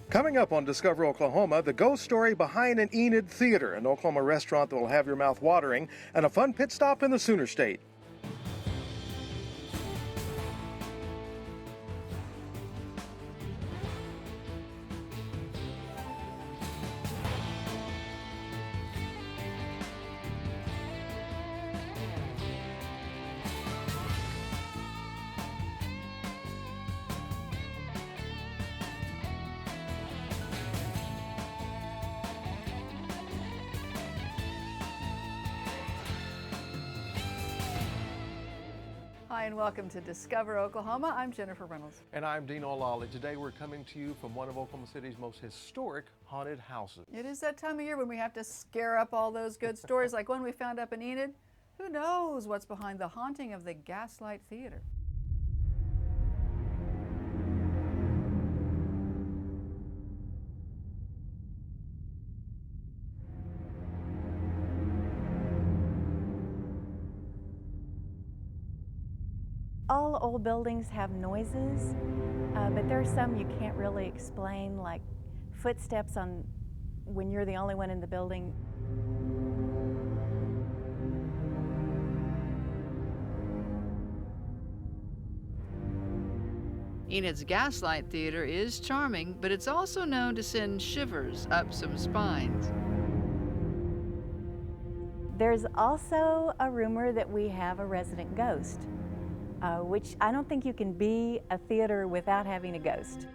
Coming up on Discover Oklahoma, the ghost story behind an Enid Theatre, an Oklahoma restaurant that will have your mouth watering, and a fun pit stop in the Sooner State. Hi and welcome to Discover Oklahoma. I'm Jennifer Reynolds. And I'm Dean O'Lally. Today we're coming to you from one of Oklahoma City's most historic haunted houses. It is that time of year when we have to scare up all those good stories like one we found up in Enid. Who knows what's behind the haunting of the Gaslight Theatre? All old buildings have noises, but there are some you can't really explain, like footsteps on when you're the only one in the building. Enid's Gaslight Theatre is charming, but it's also known to send shivers up some spines. There's also a rumor that we have a resident ghost. Which I don't think you can be a theater without having a ghost.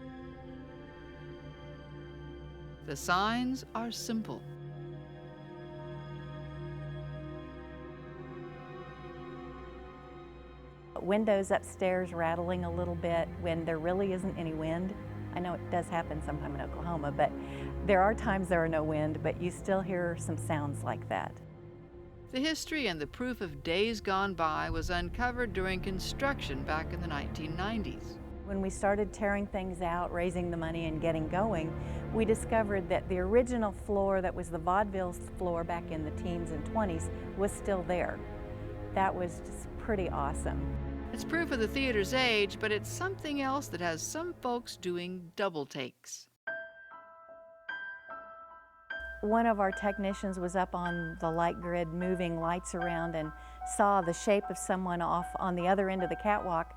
The signs are simple. Windows upstairs rattling a little bit when there really isn't any wind. I know it does happen sometime in Oklahoma, but there are times there are no wind, but you still hear some sounds like that. The history and the proof of days gone by was uncovered during construction back in the 1990s. When we started tearing things out, raising the money and getting going, we discovered that the original floor that was the vaudeville floor back in the teens and 20s was still there. That was just pretty awesome. It's proof of the theater's age, but it's something else that has some folks doing double takes. One of our technicians was up on the light grid moving lights around and saw the shape of someone off on the other end of the catwalk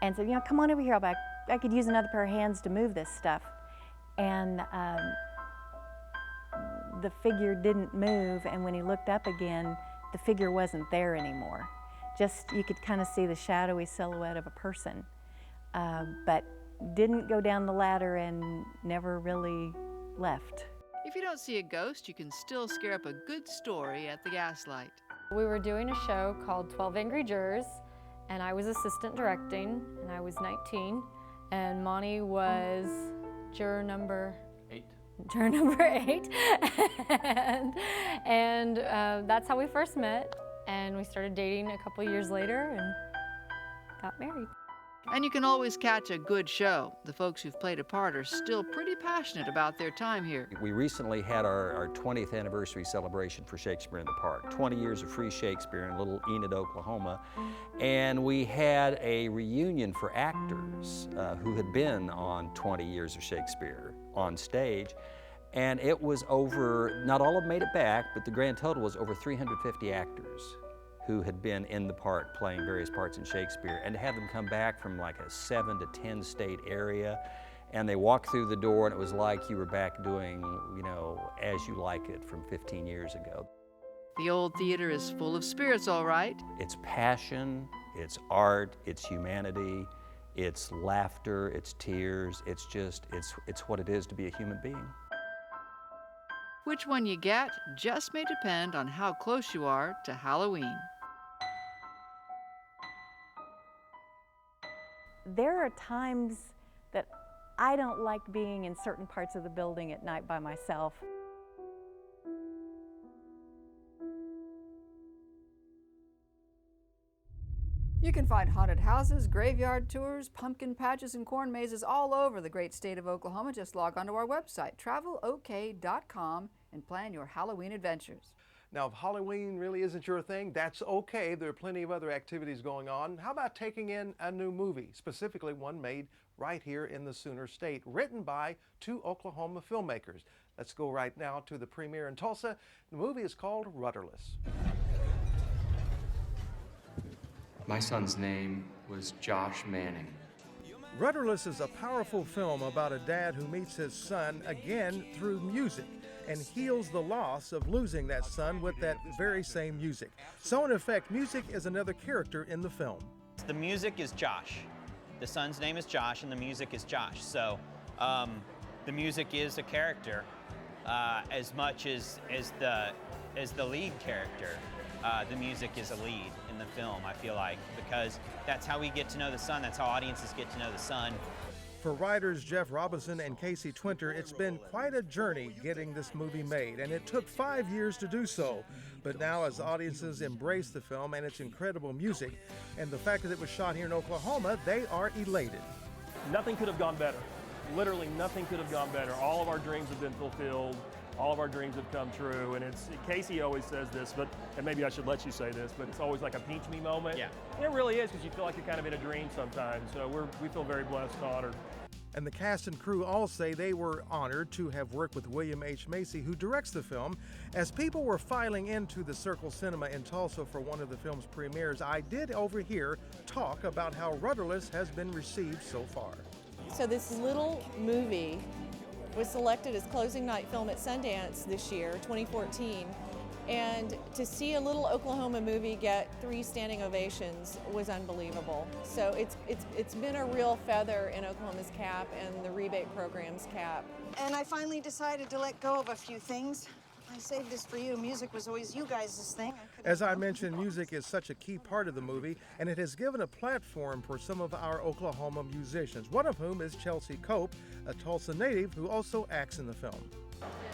and said, come on over here, I could use another pair of hands to move this stuff. And the figure didn't move, and when he looked up again, the figure wasn't there anymore. Just, you could kind of see the shadowy silhouette of a person, but didn't go down the ladder and never really left. If you don't see a ghost, you can still scare up a good story at the Gaslight. We were doing a show called 12 Angry Jurors, and I was assistant directing, and I was 19, and Monty was juror number 8. Juror number 8, and that's how we first met, and we started dating a couple years later and got married. And you can always catch a good show. The folks who've played a part are still pretty passionate about their time here. We recently had our 20th anniversary celebration for Shakespeare in the Park. 20 years of free Shakespeare in little Enid, Oklahoma. And we had a reunion for actors who had been on 20 years of Shakespeare on stage. And it was over, not all of them made it back, but the grand total was over 350 actors who had been in the park playing various parts in Shakespeare, and to have them come back from like a 7 to 10 state area, and they walked through the door and it was like you were back doing, As You Like It from 15 years ago. The old theater is full of spirits, all right. It's passion, it's art, it's humanity, it's laughter, it's tears, it's what it is to be a human being. Which one you get just may depend on how close you are to Halloween. There are times that I don't like being in certain parts of the building at night by myself. You can find haunted houses, graveyard tours, pumpkin patches, and corn mazes all over the great state of Oklahoma. Just log on to our website, travelok.com, and plan your Halloween adventures. Now, if Halloween really isn't your thing, that's okay. There are plenty of other activities going on. How about taking in a new movie, specifically one made right here in the Sooner State, written by 2 Oklahoma filmmakers? Let's go right now to the premiere in Tulsa. The movie is called Rudderless. My son's name was Josh Manning. Rudderless is a powerful film about a dad who meets his son again through music and heals the loss of losing that son with that very same music. So in effect, music is another character in the film. The music is Josh. The son's name is Josh and the music is Josh. So the music is a character as much as the lead character. The music is a lead in the film, I feel like, because that's how we get to know the son, that's how audiences get to know the son. For writers Jeff Robinson and Casey Twinter, it's been quite a journey getting this movie made, and it took 5 years to do so. But now as audiences embrace the film and its incredible music, and the fact that it was shot here in Oklahoma, they are elated. Nothing could have gone better. Literally nothing could have gone better. All of our dreams have been fulfilled. All of our dreams have come true, and Casey always says this, and maybe I should let you say this, but it's always like a pinch me moment. Yeah. And it really is, because you feel like you're kind of in a dream sometimes. So we feel very blessed and honored. And the cast and crew all say they were honored to have worked with William H. Macy, who directs the film. As people were filing into the Circle Cinema in Tulsa for one of the film's premieres, I did overhear talk about how Rudderless has been received so far. So this little movie was selected as closing night film at Sundance this year, 2014. And to see a little Oklahoma movie get 3 standing ovations was unbelievable. So it's been a real feather in Oklahoma's cap and the rebate program's cap. And I finally decided to let go of a few things. I saved this for you. Music was always you guys' thing. As I mentioned, music is such a key part of the movie, and it has given a platform for some of our Oklahoma musicians, one of whom is Chelsea Cope, a Tulsa native who also acts in the film.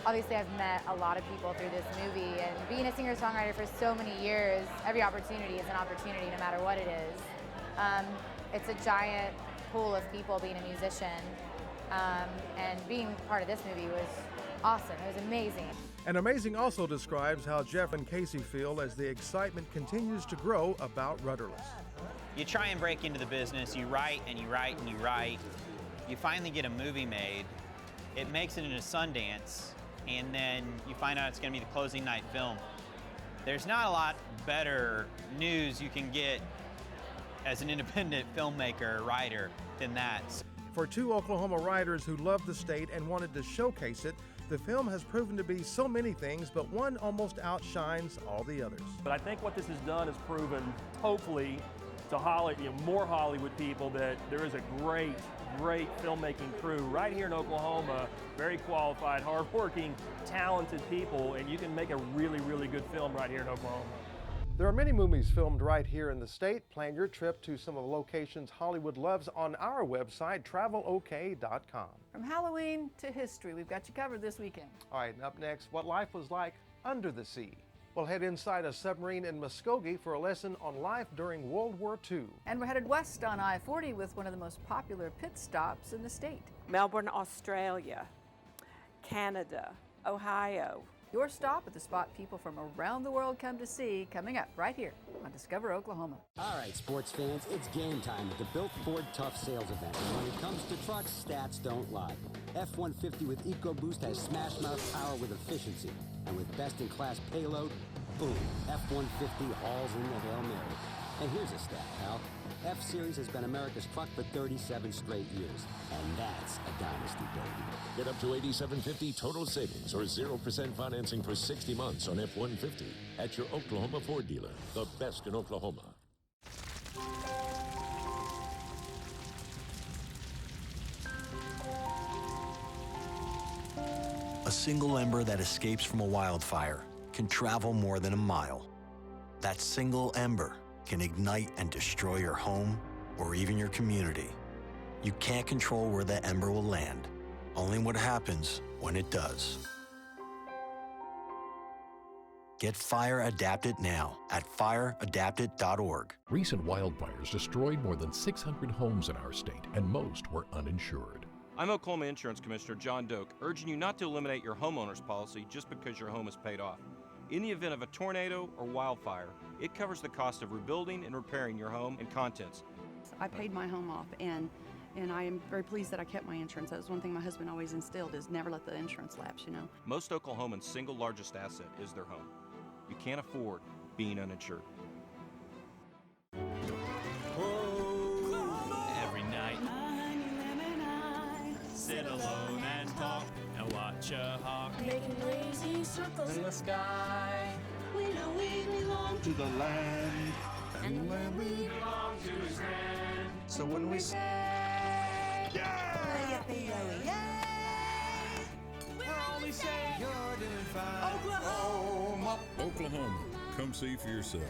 Obviously, I've met a lot of people through this movie, and being a singer-songwriter for so many years, every opportunity is an opportunity no matter what it is. It's a giant pool of people being a musician, and being part of this movie was awesome. It was amazing. And Amazing also describes how Jeff and Casey feel as the excitement continues to grow about Rudderless. You try and break into the business, you write and you write and you write. You finally get a movie made, it makes it into Sundance, and then you find out it's going to be the closing night film. There's not a lot better news you can get as an independent filmmaker or writer than that. For 2 Oklahoma writers who love the state and wanted to showcase it, the film has proven to be so many things, but one almost outshines all the others. But I think what this has done is proven, hopefully, to more Hollywood people that there is a great filmmaking crew right here in Oklahoma, very qualified, hardworking, talented people, and you can make a really, really good film right here in Oklahoma. There are many movies filmed right here in the state. Plan your trip to some of the locations Hollywood loves on our website, travelok.com. From Halloween to history, we've got you covered this weekend. All right, and up next, what life was like under the sea. We'll head inside a submarine in Muskogee for a lesson on life during World War II. And we're headed west on I-40 with one of the most popular pit stops in the state. Melbourne, Australia, Canada, Ohio. Your stop at the spot people from around the world come to see, coming up right here on Discover Oklahoma. All right, sports fans, it's game time at the Built Ford Tough Sales event. And when it comes to trucks, stats don't lie. F-150 with EcoBoost has smash mouth power with efficiency. And with best-in-class payload, boom, F-150 hauls in the Hail Mary. And here's a stat, pal. F-Series has been America's truck for 37 straight years. And that's a dynasty, baby. Get up to $8,750 total savings or 0% financing for 60 months on F-150 at your Oklahoma Ford dealer, the best in Oklahoma. A single ember that escapes from a wildfire can travel more than a mile. That single ember can ignite and destroy your home or even your community. You can't control where that ember will land, only what happens when it does. Get Fire Adapted now at fireadapted.org. Recent wildfires destroyed more than 600 homes in our state, and most were uninsured. I'm Oklahoma Insurance Commissioner John Doak, urging you not to eliminate your homeowner's policy just because your home is paid off. In the event of a tornado or wildfire, it covers the cost of rebuilding and repairing your home and contents. I paid my home off, and I am very pleased that I kept my insurance. That was one thing my husband always instilled, is never let the insurance lapse, you know. Most Oklahomans' single largest asset is their home. You can't afford being uninsured. Every night, sit alone and talk and watch a hawk making lazy circles in the sky. We know we belong to the land, and the land we belong to is grand. So when we say, yeah, we're only saying you're doing fine. Oklahoma, Oklahoma, come see for yourself.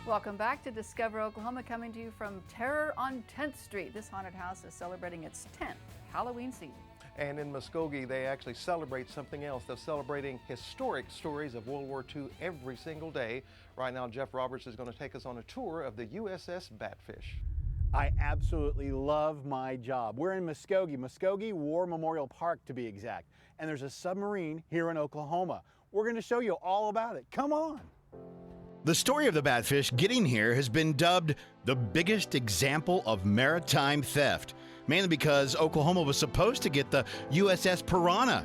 Welcome back to Discover Oklahoma, coming to you from Terror on 10th Street. This haunted house is celebrating its 10th Halloween season. And in Muskogee, they actually celebrate something else. They're celebrating historic stories of World War II every single day. Right now, Jeff Roberts is going to take us on a tour of the USS Batfish. I absolutely love my job. We're in Muskogee War Memorial Park to be exact. And there's a submarine here in Oklahoma. We're going to show you all about it. Come on. The story of the Batfish getting here has been dubbed the biggest example of maritime theft, mainly because Oklahoma was supposed to get the USS Piranha.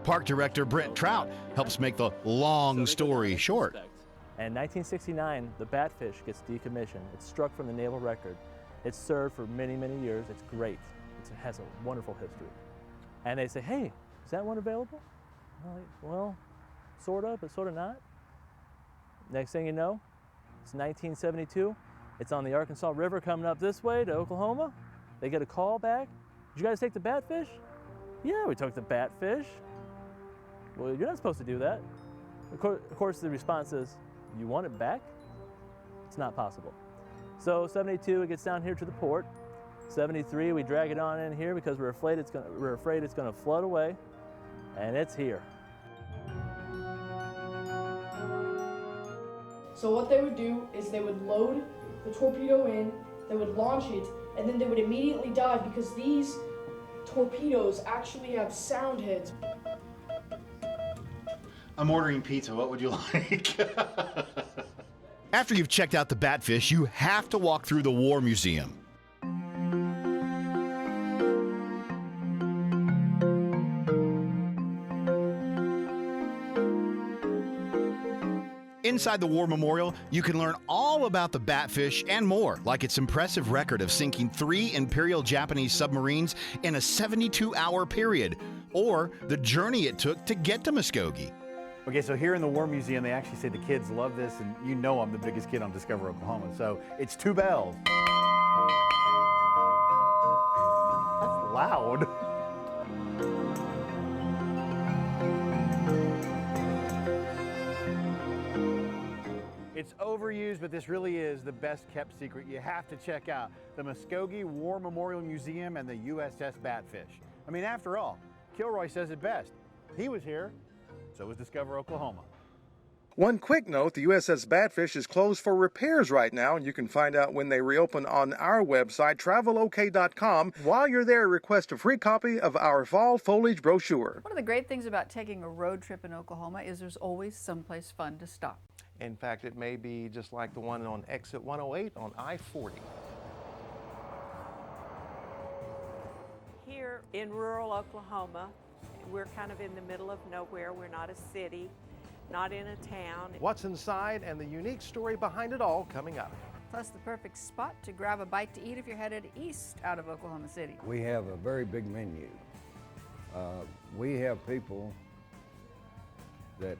Park Director Brent Trout helps make the long story short. In 1969, the Batfish gets decommissioned. It's struck from the naval record. It's served for many, many years. It's great. It has a wonderful history. And they say, hey, is that one available? I'm like, well, sort of, but sort of not. Next thing you know, it's 1972. It's on the Arkansas River coming up this way to Oklahoma. They get a call back. Did you guys take the Batfish? Yeah, we took the Batfish. Well, you're not supposed to do that. Of course, the response is, you want it back? It's not possible. So 72, it gets down here to the port. 73, we drag it on in here because we're afraid it's going to flood away, and it's here. So what they would do is they would load the torpedo in, they would launch it, and then they would immediately dive because these torpedoes actually have sound heads. I'm ordering pizza. What would you like? After you've checked out the Batfish, you have to walk through the War Museum. Inside the War Memorial, you can learn all about the Batfish and more, like its impressive record of sinking 3 Imperial Japanese submarines in a 72-hour period, or the journey it took to get to Muskogee. Okay, so here in the War Museum, they actually say the kids love this, and you know I'm the biggest kid on Discover Oklahoma, so it's 2 bells. That's loud. It's overused, but this really is the best kept secret. You have to check out the Muskogee War Memorial Museum and the USS Batfish. I mean, after all, Kilroy says it best. He was here, so was Discover Oklahoma. One quick note, the USS Batfish is closed for repairs right now, and you can find out when they reopen on our website, travelok.com. While you're there, request a free copy of our fall foliage brochure. One of the great things about taking a road trip in Oklahoma is there's always someplace fun to stop. In fact, it may be just like the one on exit 108 on I-40. Here in rural Oklahoma, we're kind of in the middle of nowhere. We're not a city, not in a town. What's inside and the unique story behind it all coming up. Plus the perfect spot to grab a bite to eat if you're headed east out of Oklahoma City. We have a very big menu. We have people that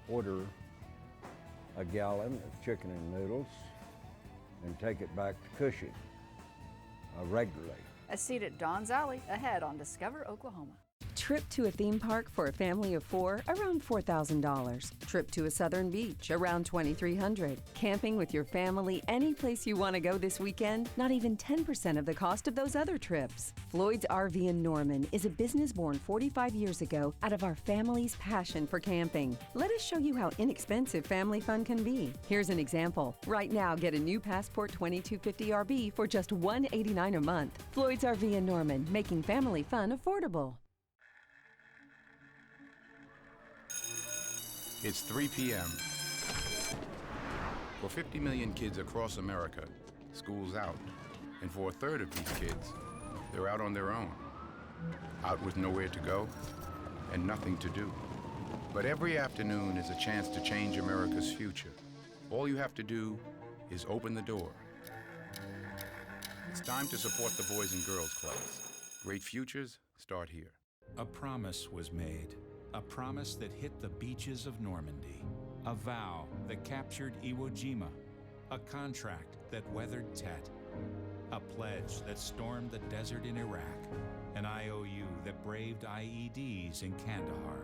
order a gallon of chicken and noodles and take it back to Cushing regularly. A seat at Don's Alley ahead on Discover Oklahoma. Trip to a theme park for a family of 4, around $4,000. Trip to a southern beach, around $2,300. Camping with your family any place you want to go this weekend, not even 10% of the cost of those other trips. Floyd's RV in Norman is a business born 45 years ago out of our family's passion for camping. Let us show you how inexpensive family fun can be. Here's an example. Right now, get a new Passport 2250 RV for just $189 a month. Floyd's RV in Norman, making family fun affordable. It's 3 p.m. For 50 million kids across America, school's out. And for a third of these kids, they're out on their own. Out with nowhere to go and nothing to do. But every afternoon is a chance to change America's future. All you have to do is open the door. It's time to support the Boys and Girls Clubs. Great futures start here. A promise was made. A promise that hit the beaches of Normandy. A vow that captured Iwo Jima. A contract that weathered Tet. A pledge that stormed the desert in Iraq. An IOU that braved IEDs in Kandahar.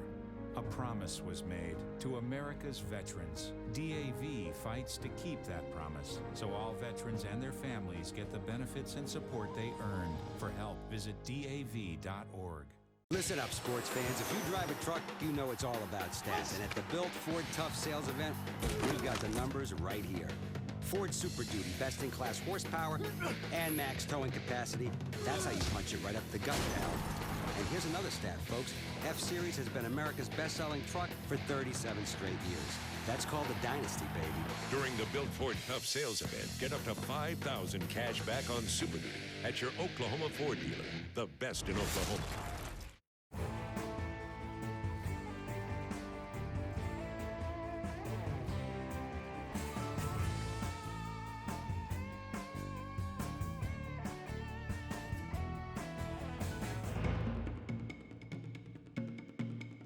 A promise was made to America's veterans. DAV fights to keep that promise, so all veterans and their families get the benefits and support they earned. For help, visit DAV.org. Listen up, sports fans. If you drive a truck, you know it's all about stats. And at the Built Ford Tough Sales event, we've got the numbers right here. Ford Super Duty, best-in-class horsepower and max towing capacity. That's how you punch it right up the gut, pal. And here's another stat, folks. F-Series has been America's best-selling truck for 37 straight years. That's called a dynasty, baby. During the Built Ford Tough Sales event, get up to $5,000 cash back on Super Duty at your Oklahoma Ford dealer, the best in Oklahoma.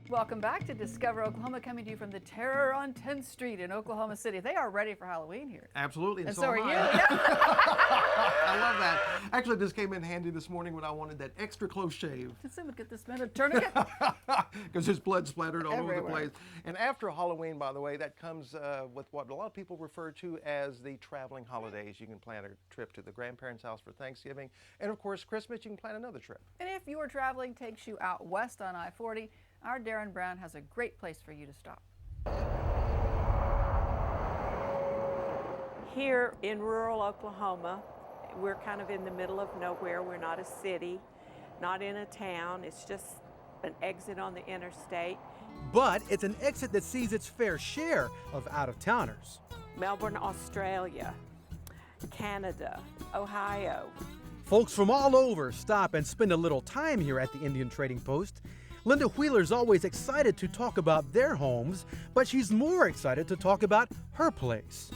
Welcome back to Discover Oklahoma, coming to you from the Terror on 10th Street in Oklahoma City. They are ready for Halloween here. Absolutely, and so are you. I love that. Actually, this came in handy this morning when I wanted that extra close shave. Did someone get this man a tourniquet? Because there's blood splattered all over the Everywhere. place. And after Halloween, by the way, that comes with what a lot of people refer to as the traveling holidays. You can plan a trip to the grandparents' house for Thanksgiving. And of course, Christmas, you can plan another trip. And if your traveling takes you out west on I-40, our Darren Brown has a great place for you to stop. Here in rural Oklahoma, we're kind of in the middle of nowhere. We're not a city, not in a town. It's just an exit on the interstate. But it's an exit that sees its fair share of out-of-towners. Melbourne, Australia, Canada, Ohio. Folks from all over stop and spend a little time here at the Indian Trading Post. Linda Wheeler's always excited to talk about their homes, but she's more excited to talk about her place.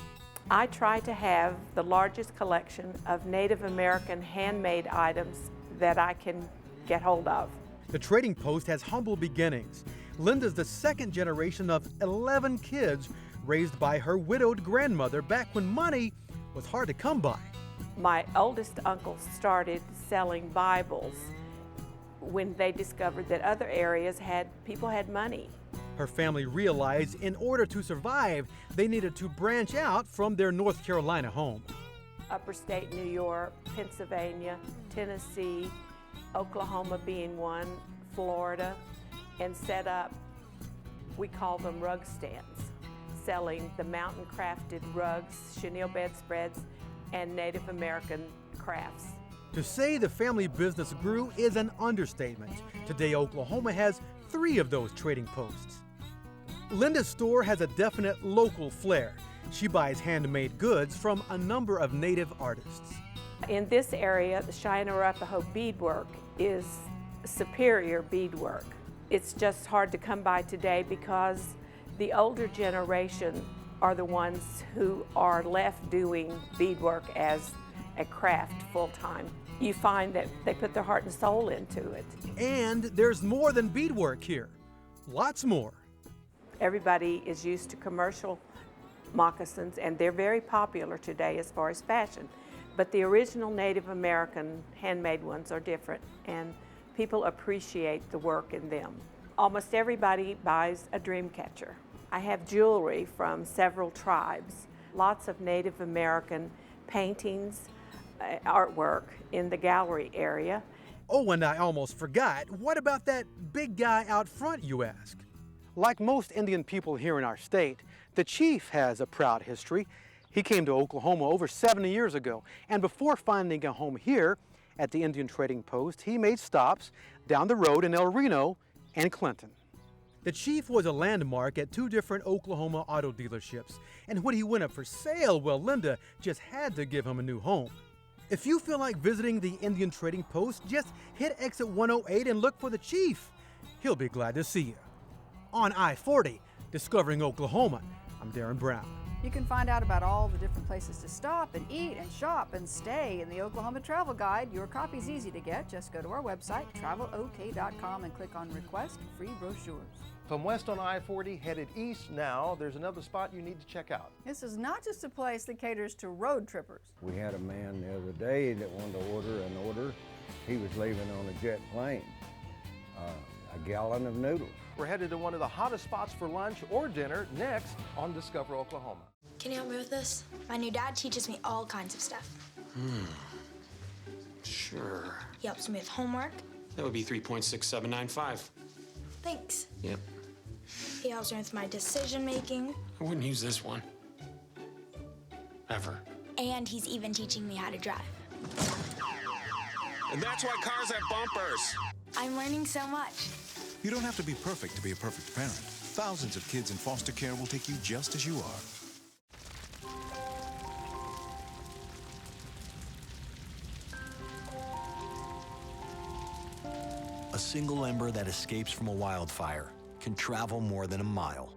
I try to have the largest collection of Native American handmade items that I can get hold of. The Trading Post has humble beginnings. Linda's the second generation of 11 kids raised by her widowed grandmother back when money was hard to come by. My oldest uncle started selling Bibles when they discovered that other areas people had money. Her family realized in order to survive, they needed to branch out from their North Carolina home. Upper state New York, Pennsylvania, Tennessee, Oklahoma being one, Florida, and set up, we call them rug stands, selling the mountain crafted rugs, chenille bedspreads, and Native American crafts. To say the family business grew is an understatement. Today, Oklahoma has 3 of those trading posts. Linda's store has a definite local flair. She buys handmade goods from a number of native artists. In this area, the Cheyenne Arapaho beadwork is superior beadwork. It's just hard to come by today because the older generation are the ones who are left doing beadwork as a craft full-time. You find that they put their heart and soul into it. And there's more than beadwork here. Lots more. Everybody is used to commercial moccasins, and they're very popular today as far as fashion. But the original Native American handmade ones are different, and People appreciate the work in them. Almost everybody buys a dream catcher. I have jewelry from several tribes, lots of Native American paintings, artwork in the gallery area. Oh, and I almost forgot. What about that big guy out front, you ask? Like most Indian people here in our state, the chief has a proud history. He came to Oklahoma over 70 years ago, and before finding a home here at the Indian Trading Post, he made stops down the road in El Reno and Clinton. The chief was a landmark at 2 different Oklahoma auto dealerships, and when he went up for sale, well, Linda just had to give him a new home. If you feel like visiting the Indian Trading Post, just hit exit 108 and look for the chief. He'll be glad to see you. On I-40, Discovering Oklahoma, I'm Darren Brown. You can find out about all the different places to stop and eat and shop and stay in the Oklahoma Travel Guide. Your copy's easy to get. Just go to our website, travelok.com, and click on Request Free Brochures. From west on I-40, headed east now, there's another spot you need to check out. This is not just a place that caters to road trippers. We had a man the other day that wanted to order an order. He was leaving on a jet plane. A gallon of noodles. We're headed to one of the hottest spots for lunch or dinner next on Discover Oklahoma. Can you help me with this? My new dad teaches me all kinds of stuff. Sure. He helps me with homework. That would be 3.6795. Thanks. Yep. He helps me with my decision making. I wouldn't use this one. Ever. And he's even teaching me how to drive. And that's why cars have bumpers. I'm learning so much. You don't have to be perfect to be a perfect parent. Thousands of kids in foster care will take you just as you are. A single ember that escapes from a wildfire can travel more than a mile.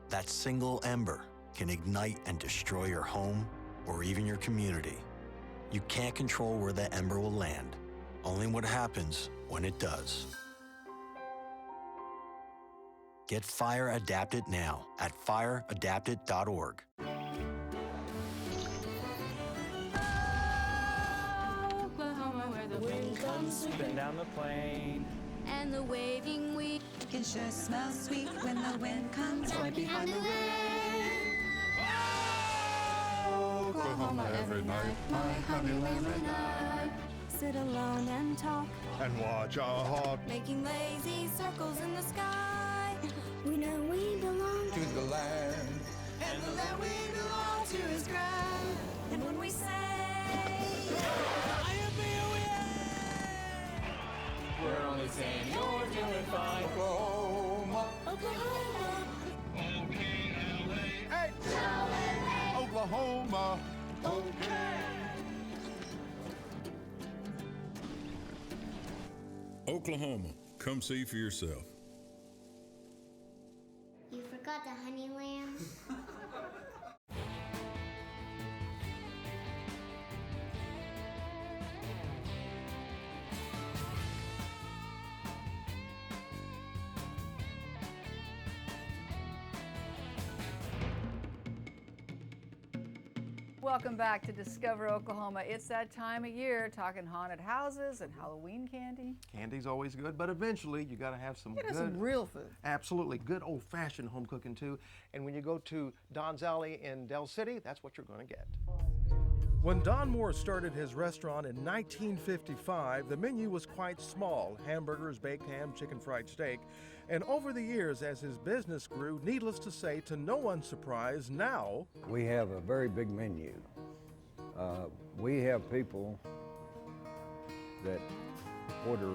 That single ember can ignite and destroy your home or even your community. You can't control where that ember will land, only what happens when it does. Get Fire Adapted now at fireadapted.org. Oklahoma, where the wind comes sweeping down the plain. And the waving wheat can sure smell sweet when the wind comes right behind the rain. Oklahoma every night, my honey lamb and I Sit alone and talk, and watch a hawk making lazy circles in the sky. We know we belong to the land, and the land we belong to is grand. And when we say, we're only saying you're doing fine. Oklahoma, Oklahoma, hey, Oklahoma, Oklahoma, come see for yourself. You forgot the honey lamb. Welcome back to Discover Oklahoma. It's that time of year talking haunted houses and Halloween candy. Candy's always good, but eventually you got to have some good, some real food. Absolutely, good old-fashioned home cooking too. And when you go to Don's Alley in Del City, that's what you're going to get. When Don Moore started his restaurant in 1955, the menu was quite small: hamburgers, baked ham, chicken fried steak. And over the years, as his business grew, needless to say, to no one's surprise, now We have a very big menu. We have people that order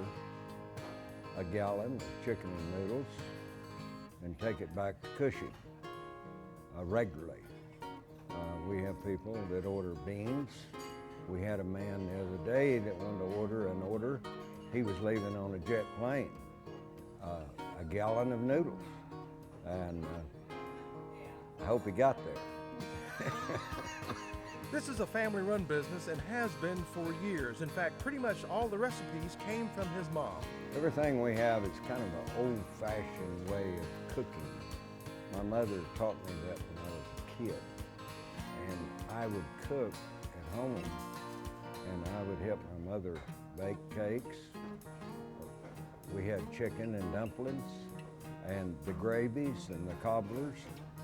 a gallon of chicken and noodles and take it back to Cushing regularly. We have people that order beans. We had a man the other day that wanted to order an order. He was leaving on a jet plane. A gallon of noodles. And I hope he got there. this is a family-run business and has been for years. In fact, pretty much all the recipes came from his mom. Everything we have is kind of an old-fashioned way of cooking. My mother taught me that when I was a kid. And I would cook at home, and I would help my mother bake cakes, We had chicken and dumplings and the gravies and the cobblers,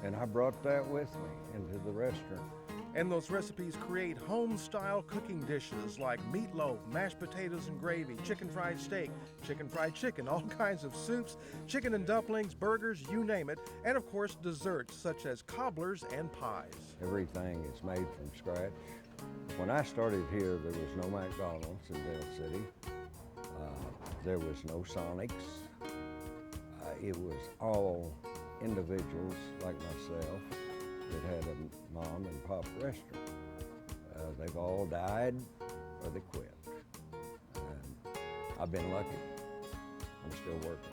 and I brought that with me into the restaurant. And those recipes create home-style cooking dishes like meatloaf, mashed potatoes and gravy, chicken fried steak, chicken fried chicken, all kinds of soups, chicken and dumplings, burgers, you name it, and of course desserts such as cobblers and pies. Everything is made from scratch. When I started here, there was no McDonald's in Dale City. There was no Sonics. It was all individuals like myself that had a mom and pop restaurant. They've all died or they quit. And I've been lucky. I'm still working.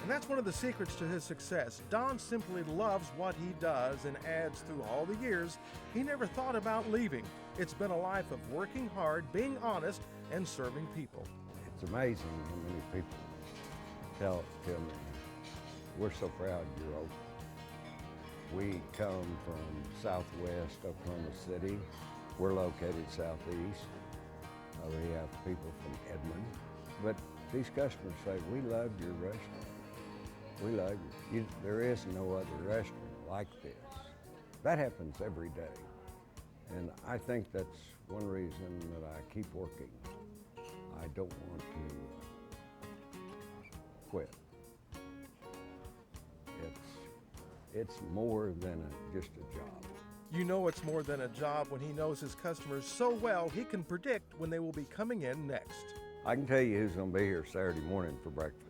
And that's one of the secrets to his success. Don simply loves what he does and adds through all the years, he never thought about leaving. It's been a life of working hard, being honest, and serving people. It's amazing how many people tell me, we're so proud you're open. We come from southwest Oklahoma City. We're located southeast. We have people from Edmond. But these customers say, we love your restaurant. We love you. There is no other restaurant like this. That happens every day. And I think that's one reason that I keep working. I don't want to quit. It's more than just a job. You know it's more than a job when he knows his customers so well he can predict when they will be coming in next. I can tell you who's going to be here Saturday morning for breakfast.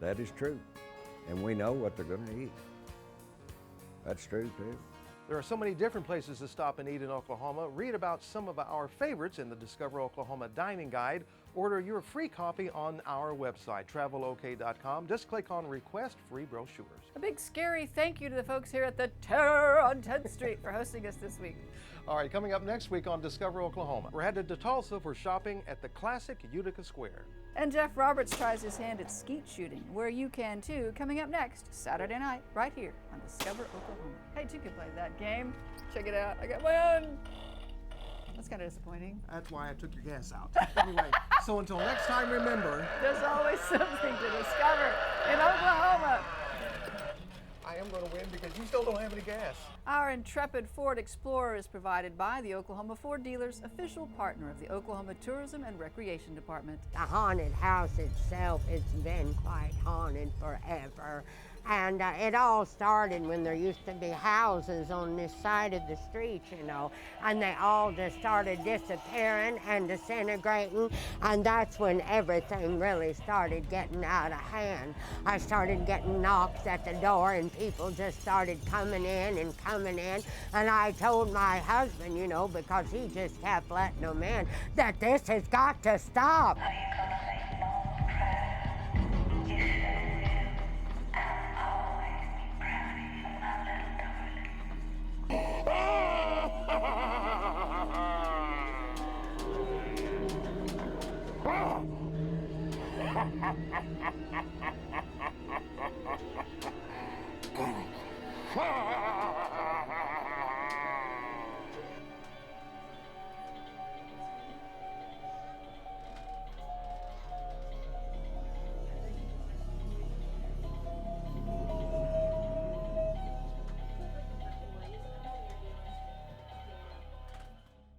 That is true. And we know what they're going to eat. That's true too. There are so many different places to stop and eat in Oklahoma. Read about some of our favorites in the Discover Oklahoma Dining Guide. Order your free copy on our website, travelok.com. Just click on Request Free Brochures. A big scary thank you to the folks here at the Terror on 10th Street for hosting us this week. All right, coming up next week on Discover Oklahoma, we're headed to Tulsa for shopping at the classic Utica Square. And Jeff Roberts tries his hand at skeet shooting, where you can too, coming up next Saturday night, right here on Discover Oklahoma. Hey, you can play that game. Check it out. I got my own. That's kind of disappointing. That's why I took your gas out. Anyway, so until next time, remember, there's always something to discover in Oklahoma. I am going to win because you still don't have any gas. Our intrepid Ford Explorer is provided by the Oklahoma Ford Dealers, official partner of the Oklahoma Tourism and Recreation Department. The haunted house itself has been quite haunted forever. And it all started when there used to be houses on this side of the street, you know, and they all just started disappearing and disintegrating, and that's when everything really started getting out of hand. I started getting knocks at the door, and people just started coming in, and I told my husband, you know, because he just kept letting them in, that this has got to stop.